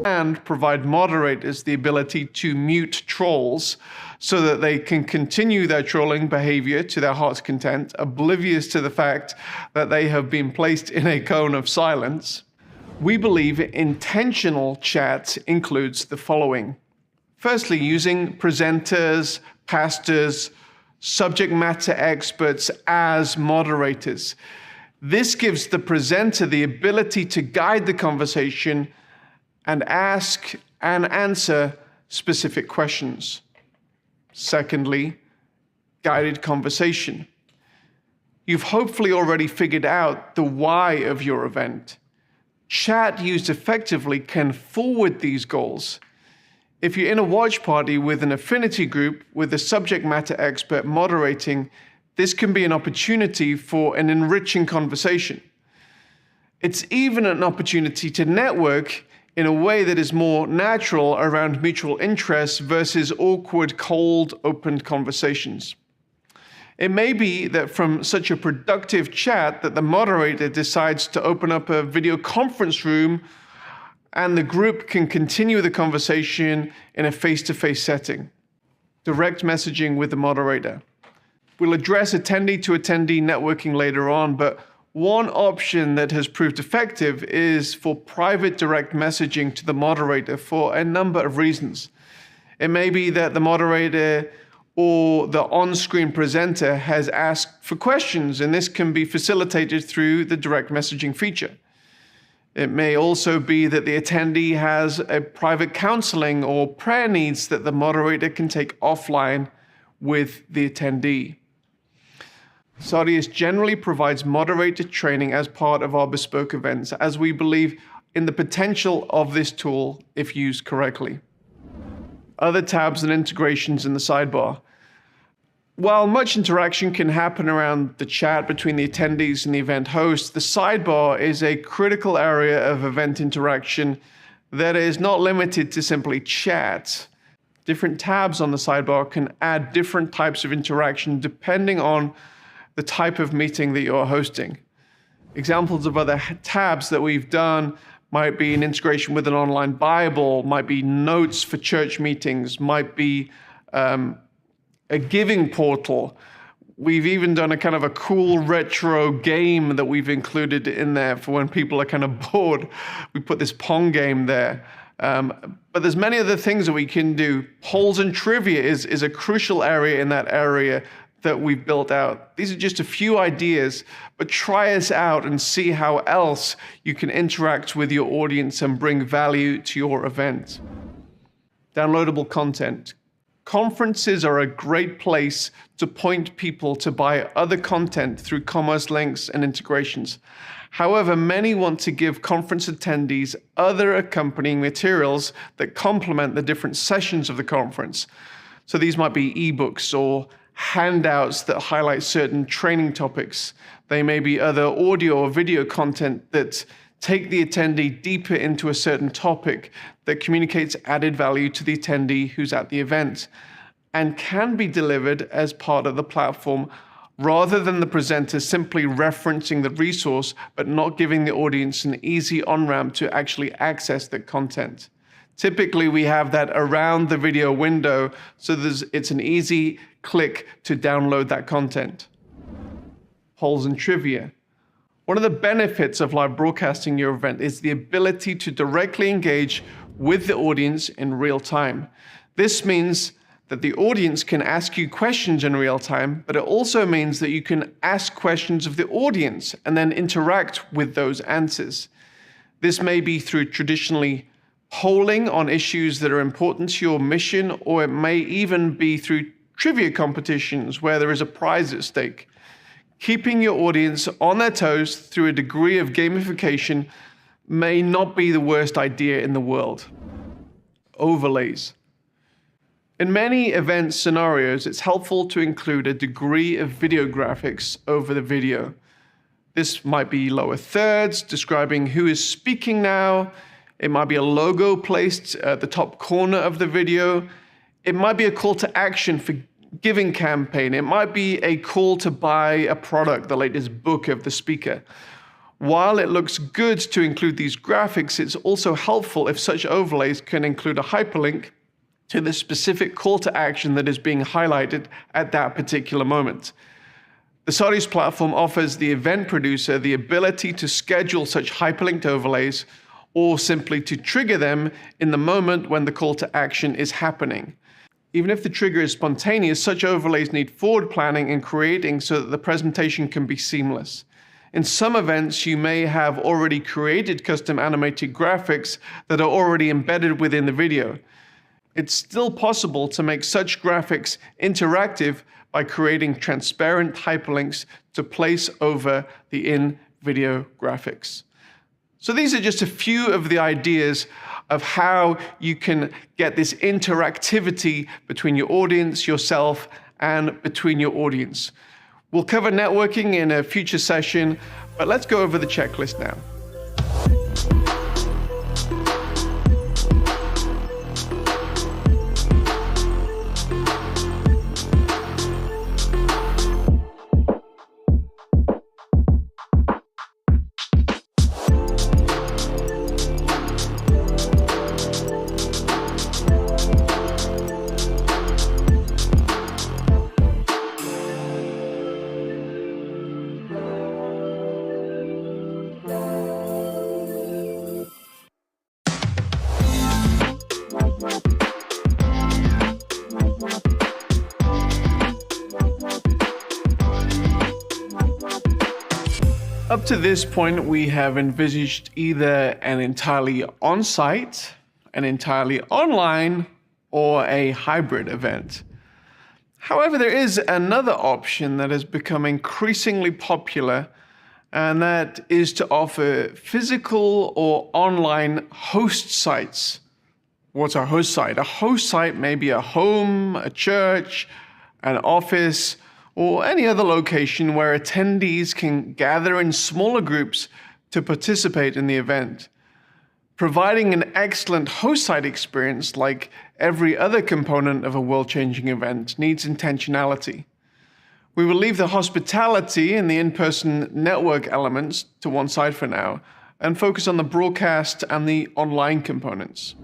And provide moderators the ability to mute trolls so that they can continue their trolling behavior to their heart's content, oblivious to the fact that they have been placed in a cone of silence. We believe intentional chat includes the following. Firstly, using presenters, pastors, subject matter experts as moderators. This gives the presenter the ability to guide the conversation and ask and answer specific questions. Secondly, guided conversation. You've hopefully already figured out the why of your event. Chat used effectively can forward these goals. If you're in a watch party with an affinity group with a subject matter expert moderating, this can be an opportunity for an enriching conversation. It's even an opportunity to network in a way that is more natural around mutual interests versus awkward, cold, open conversations. It may be that from such a productive chat that the moderator decides to open up a video conference room and the group can continue the conversation in a face-to-face setting. Direct messaging with the moderator. We'll address attendee-to-attendee networking later on, but one option that has proved effective is for private direct messaging to the moderator for a number of reasons. It may be that the moderator or the on-screen presenter has asked for questions, and this can be facilitated through the direct messaging feature. It may also be that the attendee has a private counseling or prayer needs that the moderator can take offline with the attendee. Saudius generally provides moderator training as part of our bespoke events, as we believe in the potential of this tool if used correctly. Other tabs and integrations in the sidebar. While much interaction can happen around the chat between the attendees and the event host, the sidebar is a critical area of event interaction that is not limited to simply chat. Different tabs on the sidebar can add different types of interaction depending on the type of meeting that you're hosting. Examples of other tabs that we've done might be an integration with an online Bible, might be notes for church meetings, might be a giving portal. We've even done a kind of a cool retro game that we've included in there for when people are kind of bored. We put this Pong game there. But there's many other things that we can do. Polls and trivia is a crucial area in that area that we've built out. These are just a few ideas, but try us out and see how else you can interact with your audience and bring value to your event. Downloadable content. Conferences are a great place to point people to buy other content through commerce links and integrations. However, many want to give conference attendees other accompanying materials that complement the different sessions of the conference. So these might be ebooks or handouts that highlight certain training topics. They may be other audio or video content that take the attendee deeper into a certain topic that communicates added value to the attendee who's at the event and can be delivered as part of the platform rather than the presenter simply referencing the resource but not giving the audience an easy on-ramp to actually access the content. Typically, we have that around the video window, so it's an easy click to download that content. Polls and trivia. One of the benefits of live broadcasting your event is the ability to directly engage with the audience in real time. This means that the audience can ask you questions in real time, but it also means that you can ask questions of the audience and then interact with those answers. This may be through traditionally polling on issues that are important to your mission, or it may even be through trivia competitions where there is a prize at stake. Keeping your audience on their toes through a degree of gamification may not be the worst idea in the world. Overlays. In many event scenarios, it's helpful to include a degree of video graphics over the video. This might be lower thirds describing who is speaking now. It might be a logo placed at the top corner of the video. It might be a call to action for giving campaign. It might be a call to buy a product, the latest book of the speaker. While it looks good to include these graphics, it's also helpful if such overlays can include a hyperlink to the specific call to action that is being highlighted at that particular moment. The Saudis platform offers the event producer the ability to schedule such hyperlinked overlays or simply to trigger them in the moment when the call to action is happening. Even if the trigger is spontaneous, such overlays need forward planning and creating so that the presentation can be seamless. In some events, you may have already created custom animated graphics that are already embedded within the video. It's still possible to make such graphics interactive by creating transparent hyperlinks to place over the in-video graphics. So these are just a few of the ideas of how you can get this interactivity between your audience, yourself, and between your audience. We'll cover networking in a future session, but let's go over the checklist now. Up to this point, we have envisaged either an entirely on-site, an entirely online, or a hybrid event. However, there is another option that has become increasingly popular, and that is to offer physical or online host sites. What's a host site? A host site may be a home, a church, an office, or any other location where attendees can gather in smaller groups to participate in the event. Providing an excellent host site experience, like every other component of a world-changing event, needs intentionality. We will leave the hospitality and the in-person network elements to one side for now, and focus on the broadcast and the online components.